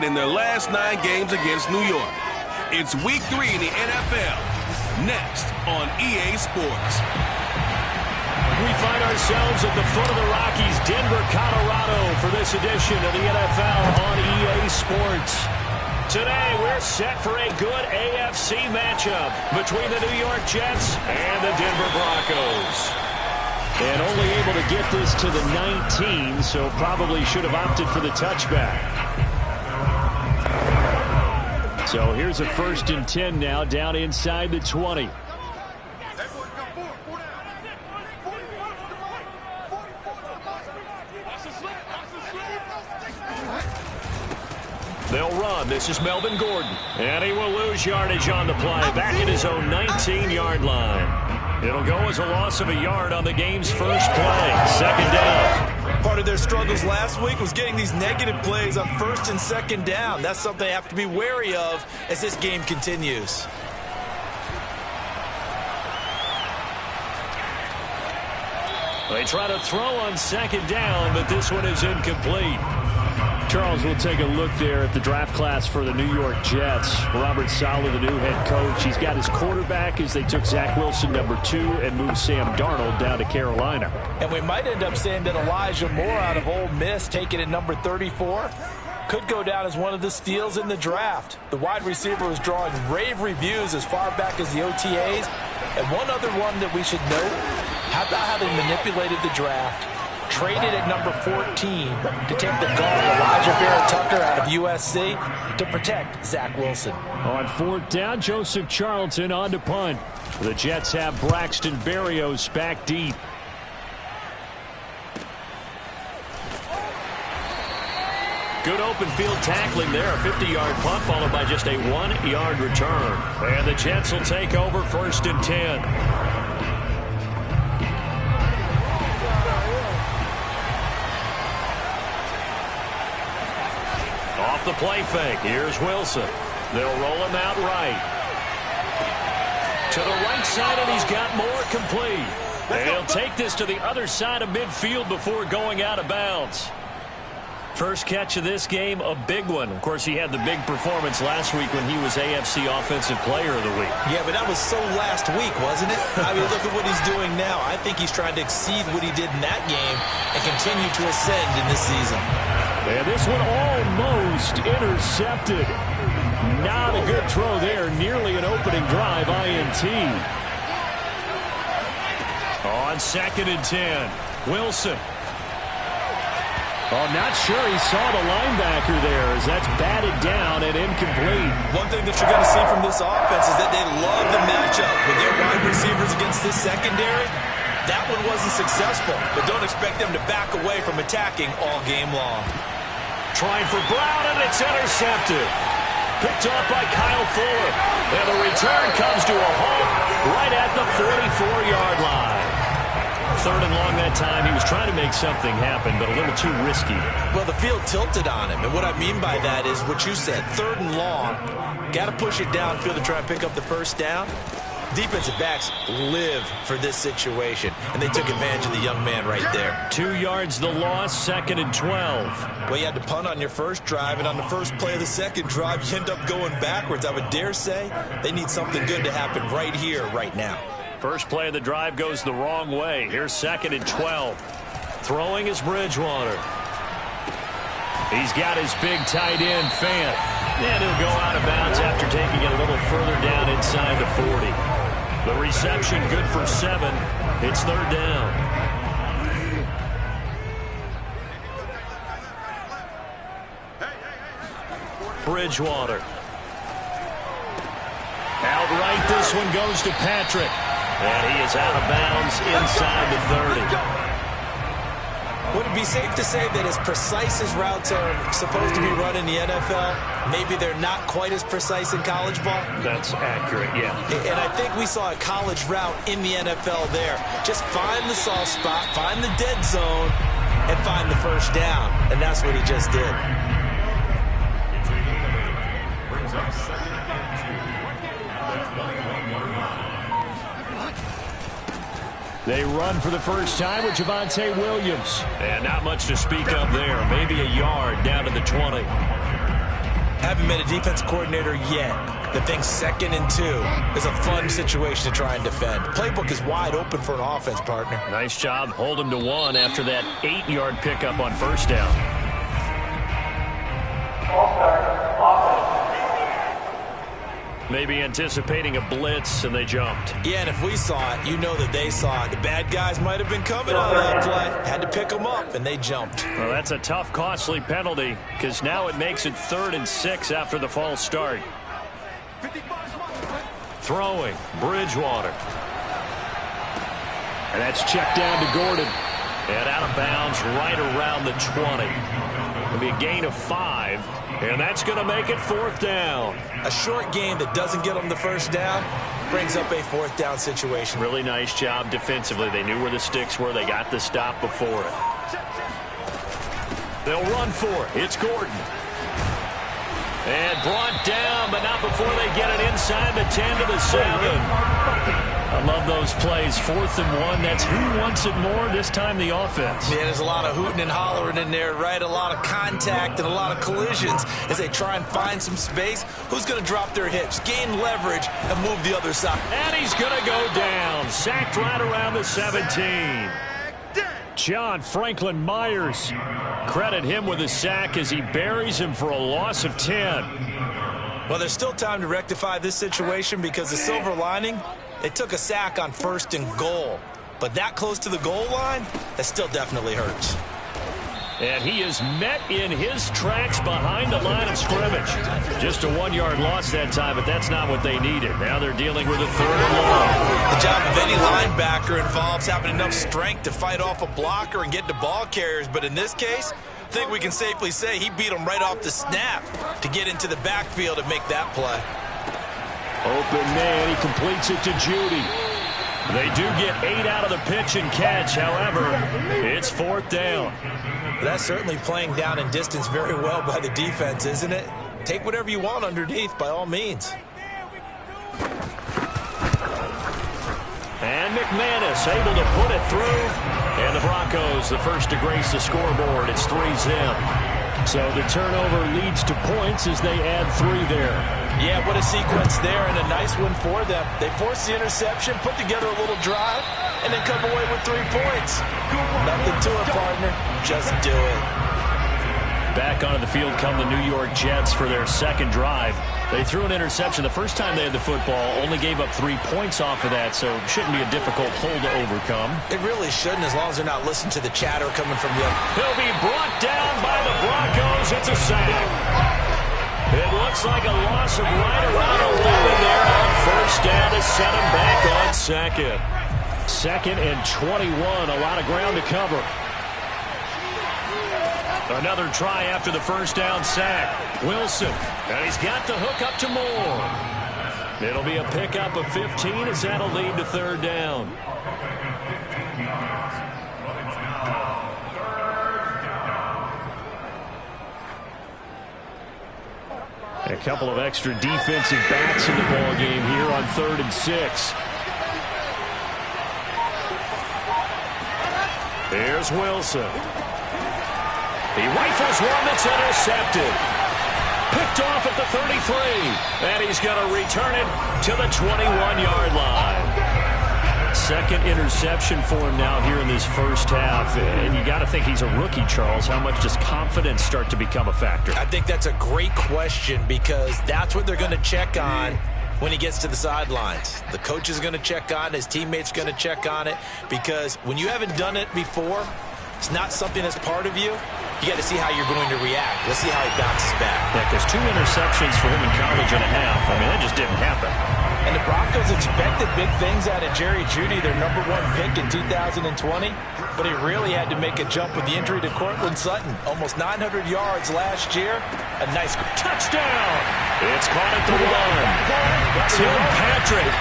in their last 9 games against New York. It's Week 3 in the NFL. Next on EA Sports. We find ourselves at the foot of the Rockies, Denver, Colorado, for this edition of the NFL on EA Sports. Today, we're set for a good AFC matchup between the New York Jets and the Denver Broncos. And only able to get this to the 19, so probably should have opted for the touchback. So here's a 1st and 10 now, down inside the 20. They'll run. This is Melvin Gordon. And he will lose yardage on the play. Back at his own 19-yard line. It'll go as a loss of a yard on the game's first play. 2nd down. Part of their struggles last week was getting these negative plays on 1st and 2nd down. That's something they have to be wary of as this game continues. They try to throw on 2nd down, but this one is incomplete. Charles, will take a look there at the draft class for the New York Jets. Robert Saleh, the new head coach. He's got his quarterback as they took Zach Wilson, number 2, and moved Sam Darnold down to Carolina. And we might end up saying that Elijah Moore out of Ole Miss, taken at number 34, could go down as one of the steals in the draft. The wide receiver was drawing rave reviews as far back as the OTAs. And one other one that we should note, how about how they manipulated the draft? Traded at number 14 to take the guard Elijah Vera-Tucker out of USC to protect Zach Wilson. On 4th down, Joseph Charlton on to punt. The Jets have Braxton Berrios back deep. Good open field tackling there. A 50-yard punt followed by just a 1-yard return. And the Jets will take over 1st and 10. Off the play fake. Here's Wilson. They'll roll him out right. To the right side, and he's got more complete. And he'll take this to the other side of midfield before going out of bounds. First catch of this game, a big one. Of course, he had the big performance last week when he was AFC Offensive Player of the Week. Yeah, but that was so last week, wasn't it? I mean, look at what he's doing now. I think he's trying to exceed what he did in that game and continue to ascend in this season. And this one almost intercepted. Not a good throw there. Nearly an opening drive, INT. On 2nd and 10, Wilson. Oh, not sure he saw the linebacker there as that's batted down and incomplete. One thing that you're going to see from this offense is that they love the matchup with their wide receivers against this secondary. That one wasn't successful, but don't expect them to back away from attacking all game long. Trying for Brown, and it's intercepted. Picked off by Kyle Fuller. And the return comes to a halt right at the 44-yard line. 3rd and long that time. He was trying to make something happen, but a little too risky. Well, the field tilted on him, and what I mean by that is what you said, 3rd and long. Got to push it downfield to try and pick up the 1st down. Defensive backs live for this situation, and they took advantage of the young man right there. 2 yards the loss, 2nd and 12. Well, you had to punt on your first drive, and on the first play of the second drive, you end up going backwards. I would dare say they need something good to happen right here, right now. First play of the drive goes the wrong way. Here's 2nd and 12. Throwing is Bridgewater. He's got his big tight end, Fant. And he'll go out of bounds after taking it a little further down inside the 40. The reception good for 7. It's 3rd down. Bridgewater. Outright, this one goes to Patrick. And he is out of bounds inside the 30. Would it be safe to say that as precise as routes are supposed to be run in the NFL, maybe they're not quite as precise in college ball? That's accurate, yeah. And I think we saw a college route in the NFL there. Just find the soft spot, find the dead zone, and find the 1st down. And that's what he just did. They run for the first time with Javonte Williams. And not much to speak of there. Maybe a yard down to the 20. Haven't met a defense coordinator yet that thinks 2nd and 2 is a fun situation to try and defend. Playbook is wide open for an offense, partner. Nice job. Hold him to 1 after that 8-yard pickup on first down. Maybe anticipating a blitz, and they jumped. Yeah, and if we saw it, you know that they saw it. The bad guys might have been coming on that play. Had to pick them up, and they jumped. Well, that's a tough, costly penalty, because now it makes it 3rd and 6 after the false start. Throwing, Bridgewater. And that's checked down to Gordon. And out of bounds right around the 20. It'll be a gain of 5, and that's going to make it 4th down. A short game that doesn't get them the first down brings up a 4th down situation. Really nice job defensively. They knew where the sticks were. They got the stop before it. They'll run for it. It's Gordon. And brought down, but not before they get it inside the 10 to the 7. I love those plays. 4th and 1. That's who wants it more, this time the offense. Yeah, there's a lot of hooting and hollering in there, right? A lot of contact and a lot of collisions as they try and find some space. Who's going to drop their hips, gain leverage, and move the other side? And he's going to go down. Sacked right around the 17. John Franklin Myers. Credit him with a sack as he buries him for a loss of 10. Well, there's still time to rectify this situation because the silver lining, they took a sack on 1st and goal. But that close to the goal line, that still definitely hurts. And he is met in his tracks behind the line of scrimmage. Just a 1-yard loss that time, but that's not what they needed. Now they're dealing with a 3rd and long. The job of any linebacker involves having enough strength to fight off a blocker and get to ball carriers. But in this case, I think we can safely say he beat him right off the snap to get into the backfield and make that play. Open man, he completes it to Judy. They do get 8 out of the pitch and catch. However, it's 4th down. That's certainly playing down and distance very well by the defense, isn't it? Take whatever you want underneath, by all means. And McManus able to put it through. And the Broncos, the first to grace the scoreboard. It's 3-zip. So the turnover leads to points as they add 3 there. Yeah, what a sequence there, and a nice one for them. They force the interception, put together a little drive, and then come away with 3 points. Nothing to it, partner. Just do it. Back onto the field come the New York Jets for their 2nd drive. They threw an interception the first time they had the football, only gave up 3 points off of that, so it shouldn't be a difficult hole to overcome. It really shouldn't, as long as they're not listening to the chatter coming from the other. He'll be brought down by the Broncos. It's a sack. It looks like a loss of right around 11 there on 1st down to set him back on 2nd. 2nd and 21, a lot of ground to cover. Another try after the 1st down sack. Wilson, and he's got the hook up to Moore. It'll be a pickup of 15 as that'll lead to 3rd down. A couple of extra defensive backs in the ball game here on 3rd and 6. Here's Wilson. He rifles one that's intercepted. Picked off at the 33. And he's going to return it to the 21-yard line. 2nd interception for him now here in this first half. And you got to think he's a rookie, Charles. How much does confidence start to become a factor? I think that's a great question because that's what they're going to check on when he gets to the sidelines. The coach is going to check on it. His teammates going to check on it because when you haven't done it before, it's not something that's part of you. You got to see how you're going to react. Let's see how he bounces back. Yeah, because 2 interceptions for him in college and a half. I mean, that just didn't happen. And the Broncos expected big things out of Jerry Jeudy, their #1 pick in 2020. But he really had to make a jump with the injury to Cortland Sutton. Almost 900 yards last year. A nice touchdown. It's caught at the 1. Tim Patrick,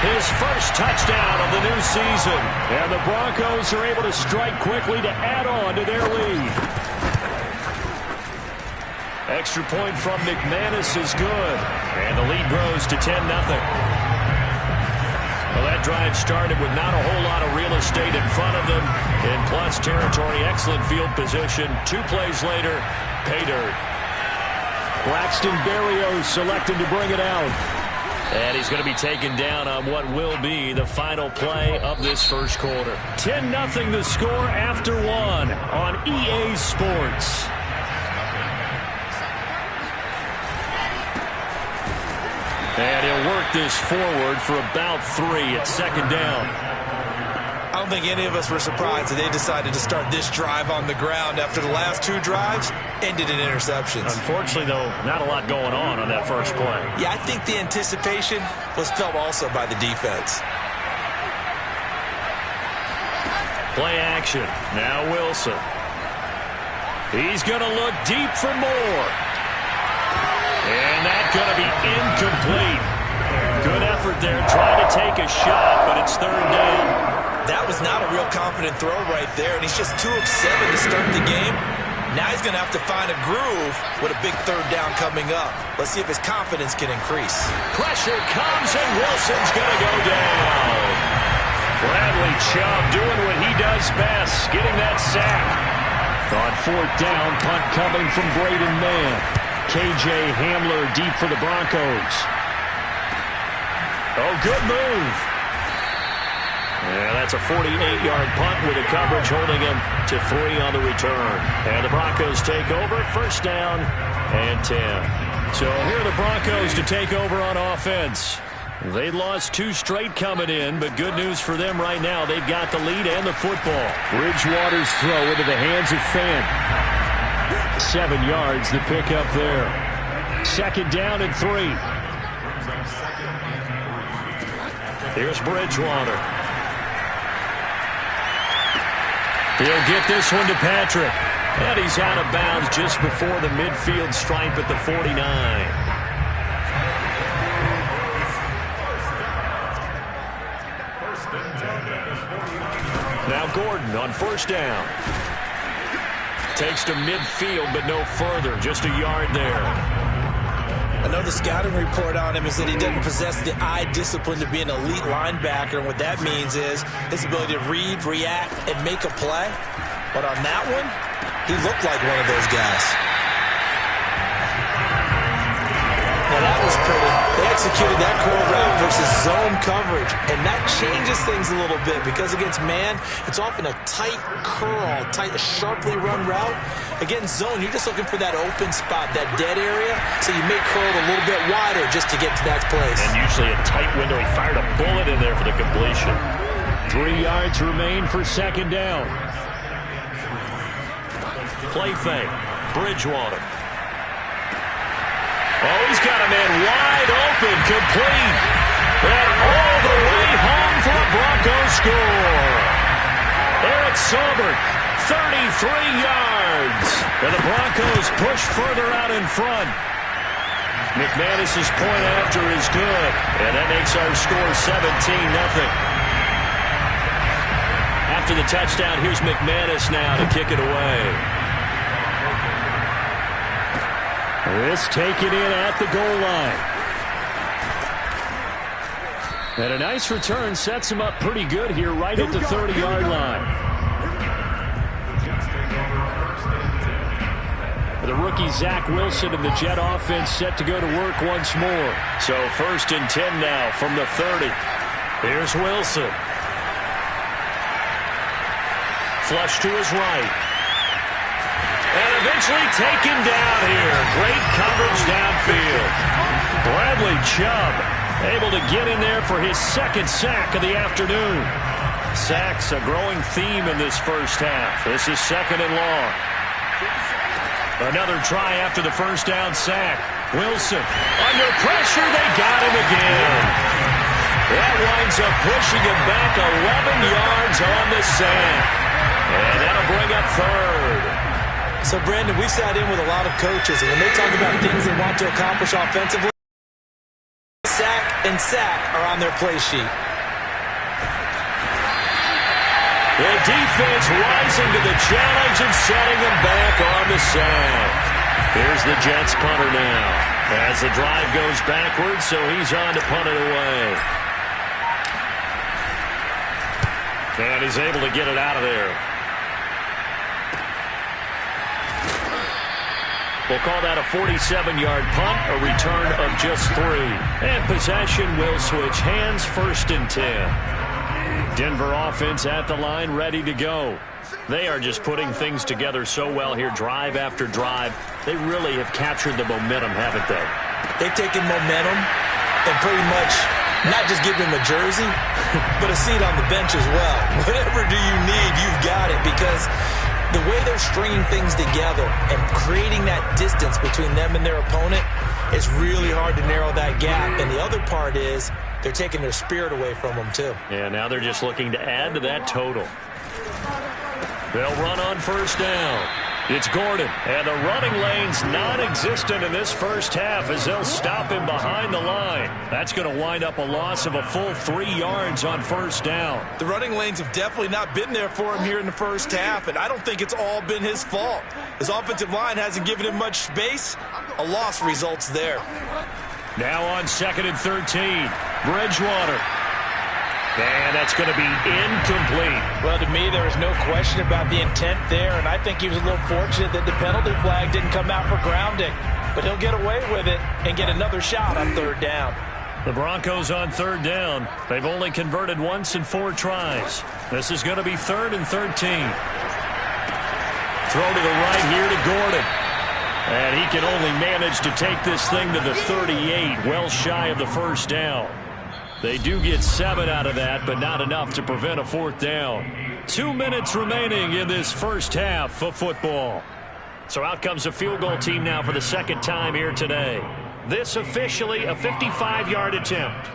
his first touchdown of the new season. And the Broncos are able to strike quickly to add on to their lead. Extra point from McManus is good. And the lead grows to 10-0. Well, that drive started with not a whole lot of real estate in front of them. In plus territory, excellent field position. 2 plays later, pay dirt. Braxton Berrios selected to bring it out. And he's going to be taken down on what will be the final play of this first quarter. 10-0 the score after one on EA Sports. And he'll work this forward for about 3 at second down. I don't think any of us were surprised that they decided to start this drive on the ground after the last 2 drives ended in interceptions. Unfortunately, though, not a lot going on that first play. Yeah, I think the anticipation was felt also by the defense. Play action. Now Wilson. He's going to look deep for more. And that's going to be incomplete. Good effort there trying to take a shot, but it's third down. That was not a real confident throw right there, and he's just 2 of 7 to start the game. Now he's going to have to find a groove with a big third down coming up. Let's see if his confidence can increase. Pressure comes, and Wilson's going to go down. Bradley Chubb doing what he does best, getting that sack. On fourth down, punt coming from Braden Mann. KJ Hamler deep for the Broncos. Oh, good move. Yeah, that's a 48-yard punt with the coverage holding him to 3 on the return. And the Broncos take over, first down and 10. So here are the Broncos to take over on offense. They lost 2 straight coming in, but good news for them right now. They've got the lead and the football. Bridgewater's throw into the hands of Fant. 7 yards, the pickup there. Second down and 3. Here's Bridgewater. He'll get this one to Patrick. And he's out of bounds just before the midfield stripe at the 49. Now Gordon on first down. Takes to midfield, but no further. Just a yard there. I know the scouting report on him is that he doesn't possess the eye discipline to be an elite linebacker. And what that means is his ability to read, react, and make a play. But on that one, he looked like one of those guys. Now that was pretty. They executed that curl route versus zone coverage. And that changes things a little bit because against man, it's often a tight curl, a sharply run route. Against zone, you're just looking for that open spot, that dead area, so you may curl it a little bit wider just to get to that place. And usually a tight window. He fired a bullet in there for the completion. 3 yards remain for second down. Play fake. Bridgewater. Oh, he's got a man wide open, complete. And all the way home for a Broncos score. Eric Saubert, 33 yards. And the Broncos push further out in front. McManus's point after is good. And that makes our score 17-0. After the touchdown, here's McManus now to kick it away. This taken in at the goal line. And a nice return sets him up pretty good here right at the 30-yard line. The rookie Zach Wilson and the Jet offense set to go to work once more. So first and 10 now from the 30. Here's Wilson. Flush to his right. And eventually taken down here. Great coverage downfield. Bradley Chubb able to get in there for his second sack of the afternoon. Sacks a growing theme in this first half. This is second and long. Another try after the first down sack. Wilson under pressure. They got him again. That winds up pushing him back 11 yards on the sack. And that'll bring up third. So, Brandon, we sat in with a lot of coaches, and when they talk about things they want to accomplish offensively, sack and sack are on their play sheet. The defense rising to the challenge and setting them back on the sack. Here's the Jets punter now. As the drive goes backwards, so he's on to punt it away. And he's able to get it out of there. We'll call that a 47-yard punt, a return of just 3. And possession will switch hands, 1st and 10. Denver offense at the line, ready to go. They are just putting things together so well here, drive after drive. They really have captured the momentum, haven't they? They've taken momentum and pretty much not just give him a jersey, but a seat on the bench as well. Whatever do you need, you've got it, because the way they're stringing things together and creating that distance between them and their opponent, it's really hard to narrow that gap. And the other part is they're taking their spirit away from them, too. Yeah, now they're just looking to add to that total. They'll run on 1st down. It's Gordon, and the running lane's non-existent in this first half as they'll stop him behind the line. That's going to wind up a loss of a full 3 yards on 1st down. The running lanes have definitely not been there for him here in the first half, and I don't think it's all been his fault. His offensive line hasn't given him much space. A loss results there. Now on 2nd and 13, Bridgewater. And that's going to be incomplete. Well, to me, there is no question about the intent there, and I think he was a little fortunate that the penalty flag didn't come out for grounding. But he'll get away with it and get another shot on 3rd down. The Broncos on 3rd down. They've only converted once in 4 tries. This is going to be 3rd and 13. Throw to the right here to Gordon. And he can only manage to take this thing to the 38, well shy of the 1st down. They do get 7 out of that, but not enough to prevent a 4th down. 2 minutes remaining in this first half of football. So out comes a field goal team now for the 2nd time here today. This officially a 55-yard attempt.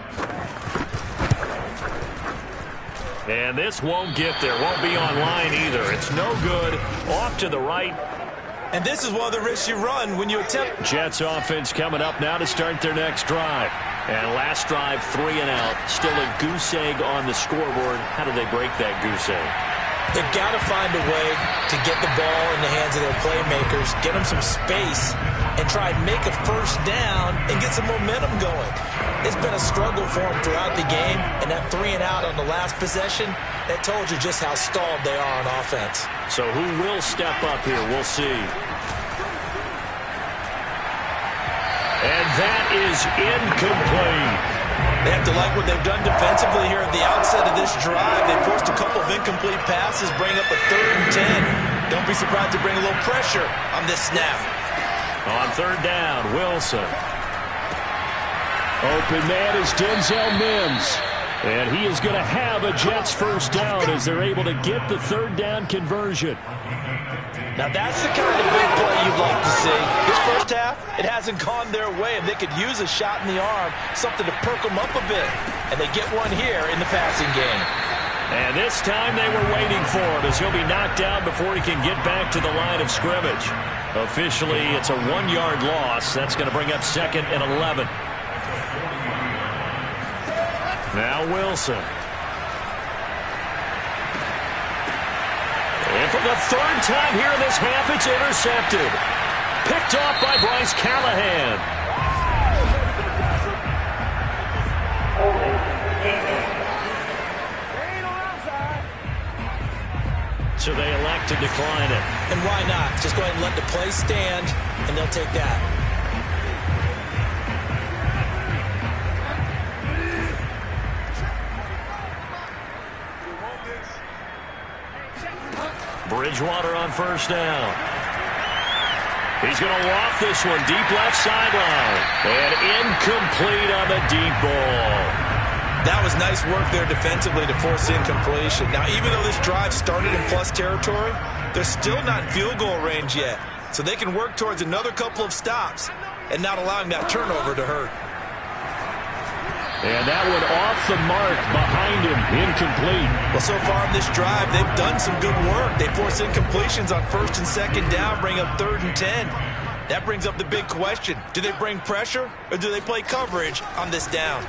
And this won't get there, won't be online either. It's no good, off to the right. And this is one of the risks you run when you attempt. Jets offense coming up now to start their next drive. And last drive, 3 and out. Still a goose egg on the scoreboard. How do they break that goose egg? They've got to find a way to get the ball in the hands of their playmakers, get them some space, and try and make a 1st down and get some momentum going. It's been a struggle for them throughout the game, and that 3 and out on the last possession, that told you just how stalled they are on offense. So who will step up here? We'll see. And that is incomplete. They have to like what they've done defensively here at the outset of this drive. They forced a couple of incomplete passes, bring up a 3rd and 10. Don't be surprised to bring a little pressure on this snap. On 3rd down, Wilson. Open man is Denzel Mims. And he is going to have a Jets 1st down as they're able to get the 3rd down conversion. Now that's the kind of big play you'd like to see. This first half, it hasn't gone their way, and they could use a shot in the arm, something to perk them up a bit. And they get one here in the passing game. And this time they were waiting for him as he'll be knocked down before he can get back to the line of scrimmage. Officially, it's a 1-yard loss. That's going to bring up 2nd and 11. Now Wilson. And for the 3rd time here in this half, it's intercepted. Picked off by Bryce Callahan. So they elect to decline it. And why not? Just go ahead and let the play stand, and they'll take that. Bridgewater on 1st down. He's going to loft this one deep left sideline. And incomplete on the deep ball. That was nice work there defensively to force incompletion. Now, even though this drive started in plus territory, they're still not in field goal range yet. So they can work towards another couple of stops and not allowing that turnover to hurt. And that one off the mark behind him, incomplete. Well, so far in this drive, they've done some good work. They force incompletions on 1st and 2nd down, bring up 3rd and 10. That brings up the big question. Do they bring pressure, or do they play coverage on this down?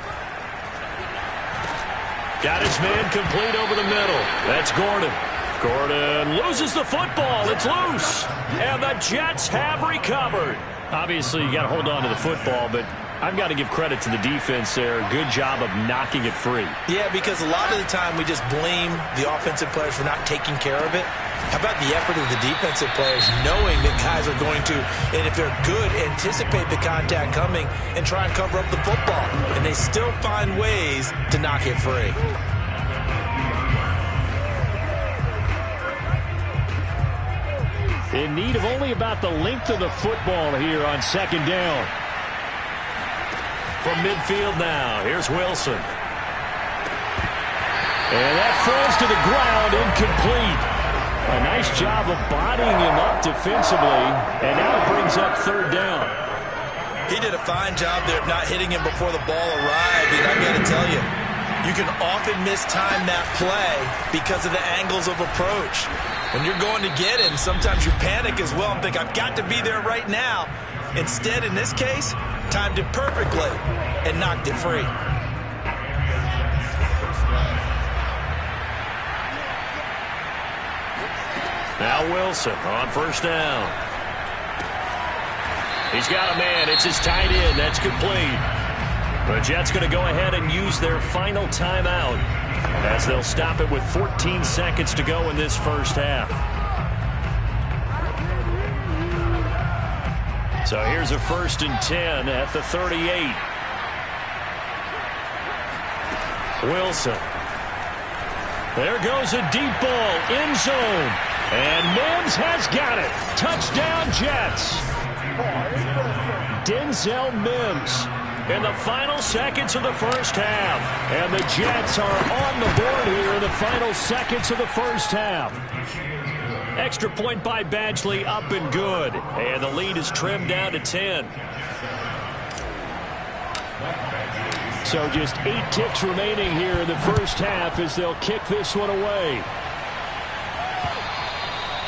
Got his man complete over the middle. That's Gordon. Gordon loses the football. It's loose. And the Jets have recovered. Obviously, you got to hold on to the football, but I've got to give credit to the defense there. Good job of knocking it free. Yeah, because a lot of the time we just blame the offensive players for not taking care of it. How about the effort of the defensive players knowing that guys are going to, and if they're good, anticipate the contact coming and try and cover up the football. And they still find ways to knock it free. In need of only about the length of the football here on second down. From midfield now, here's Wilson. And that falls to the ground, incomplete. A nice job of bodying him up defensively, and now it brings up third down. He did a fine job there of not hitting him before the ball arrived, and I got to tell you, you can often mistime that play because of the angles of approach. When you're going to get him, sometimes you panic as well and think, I've got to be there right now. Instead, in this case, timed it perfectly and knocked it free. Now Wilson on first down. He's got a man. It's his tight end. That's complete. The Jets going to go ahead and use their final timeout as they'll stop it with 14 seconds to go in this first half. So here's a 1st and 10 at the 38. Wilson. There goes a deep ball, end zone. And Mims has got it. Touchdown, Jets. Denzel Mims in the final seconds of the first half. And the Jets are on the board here in the final seconds of the first half. Extra point by Badgley, up and good. And the lead is trimmed down to 10. So just 8 ticks remaining here in the first half as they'll kick this one away.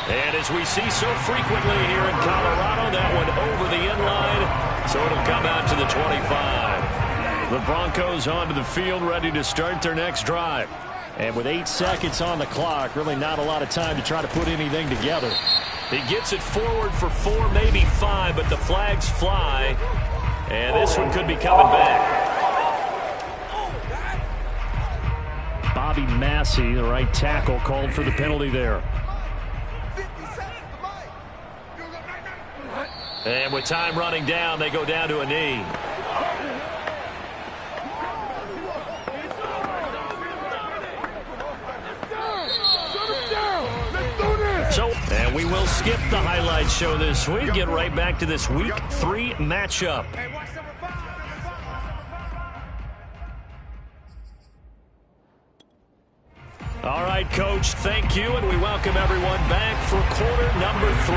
And as we see so frequently here in Colorado, that one over the end line, so it'll come out to the 25. The Broncos onto the field, ready to start their next drive. And with 8 seconds on the clock, really not a lot of time to try to put anything together. He gets it forward for 4, maybe 5, but the flags fly. And this one could be coming back. Bobby Massey, the right tackle, called for the penalty there. And with time running down, they go down to a knee. And we will skip the highlights show this week. Get right back to this Week 3 matchup. All right, Coach, thank you, and we welcome everyone back for quarter number 3.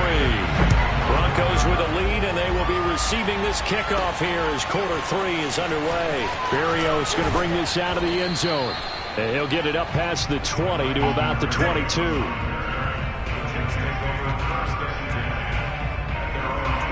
Broncos with a lead, and they will be receiving this kickoff here as quarter 3 is underway. Berrios going to bring this out of the end zone. And he'll get it up past the 20 to about the 22.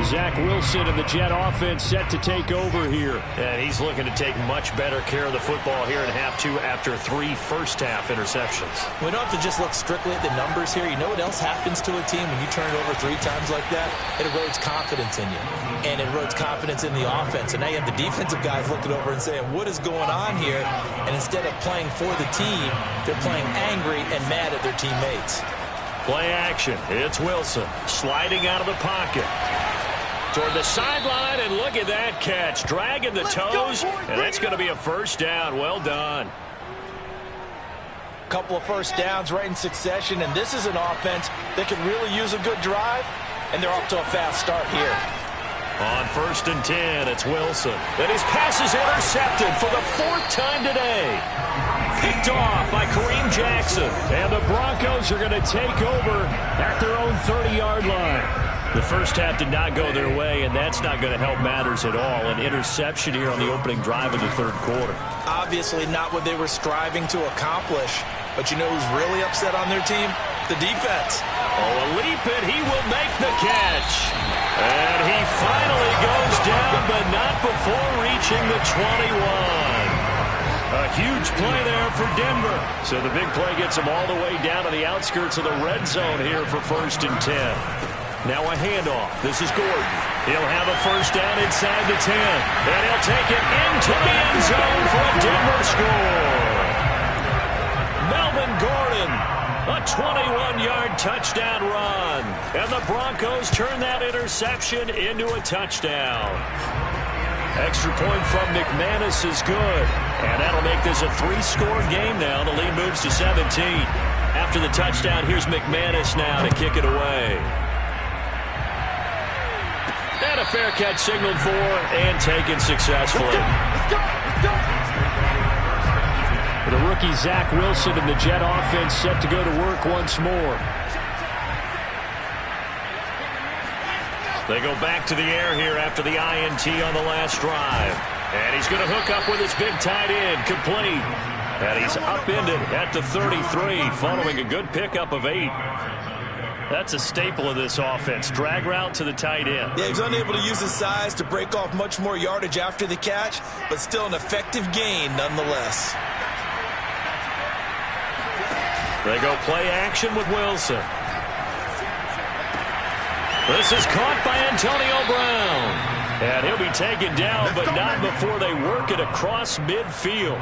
Zach Wilson and the Jet offense set to take over here. And he's looking to take much better care of the football here in half 2 after 3 first-half interceptions. We don't have to just look strictly at the numbers here. You know what else happens to a team when you turn it over 3 times like that? It erodes confidence in you. And it erodes confidence in the offense. And now you have the defensive guys looking over and saying, what is going on here? And instead of playing for the team, they're playing angry and mad at their teammates. Play action. It's Wilson sliding out of the pocket toward the sideline, and look at that catch. Dragging the toes, and that's going to be a first down. Well done. Couple of first downs right in succession, and this is an offense that can really use a good drive, and they're off to a fast start here. On 1st and 10, it's Wilson. And his pass is intercepted for the 4th time today. Picked off by Kareem Jackson. And the Broncos are going to take over at their own 30-yard line. The first half did not go their way, and that's not going to help matters at all. An interception here on the opening drive of the 3rd quarter. Obviously not what they were striving to accomplish. But you know who's really upset on their team? The defense. Oh, a leap, and he will make the catch. And he finally goes down, but not before reaching the 21. A huge play there for Denver. So the big play gets him all the way down to the outskirts of the red zone here for 1st and 10. Now a handoff. This is Gordon. He'll have a first down inside the 10. And he'll take it into the end zone for a Denver score. Melvin Gordon A 21-yard touchdown run. And the Broncos turn that interception into a touchdown. Extra point from McManus is good. And that'll make this a 3-score game now. The lead moves to 17. After the touchdown, here's McManus now to kick it away. And a fair catch signaled for and taken successfully. Let's go. The rookie Zach Wilson and the Jet offense set to go to work once more. They go back to the air here after the INT on the last drive. And he's going to hook up with his big tight end, complete. And he's upended at the 33, following a good pickup of 8. That's a staple of this offense. Drag route to the tight end. Yeah, he's unable to use his size to break off much more yardage after the catch, but still an effective gain nonetheless. They go play action with Wilson. This is caught by Antonio Brown. And he'll be taken down, but not before they work it across midfield.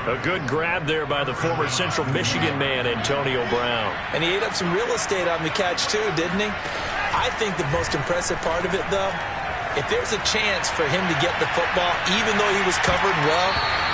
A good grab there by the former Central Michigan man, Antonio Brown. And he ate up some real estate on the catch, too, didn't he? I think the most impressive part of it, though, if there's a chance for him to get the football, even though he was covered well,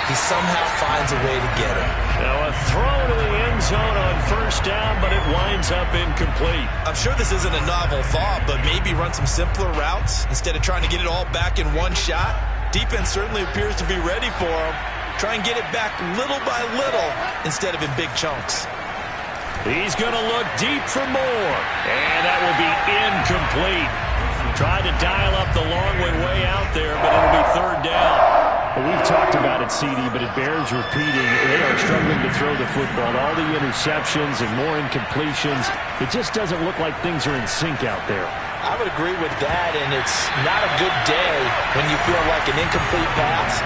he somehow finds a way to get it. Now a throw to the end zone on first down, but it winds up incomplete. I'm sure this isn't a novel thought, but maybe run some simpler routes instead of trying to get it all back in one shot. Defense certainly appears to be ready for him. Try and get it back little by little instead of in big chunks. He's going to look deep for more, and that will be incomplete. Tried to dial up the long way out there, but it'll be third down. Well, we've talked about it, CD, but it bears repeating. They are struggling to throw the football. All the interceptions and more incompletions. It just doesn't look like things are in sync out there. I would agree with that, and it's not a good day when you feel like an incomplete pass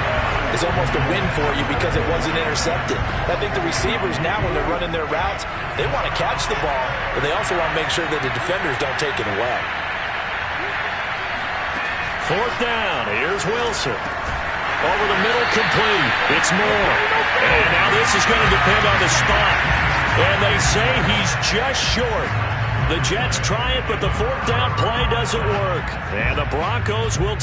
is almost a win for you because it wasn't intercepted. I think the receivers now, when they're running their routes, they want to catch the ball, but they also want to make sure that the defenders don't take it away. Fourth down. Here's Wilson. Over the middle, complete. It's Moore. And now this is going to depend on the spot. And they say he's just short. The Jets try it, but the fourth down play doesn't work. And the Broncos will take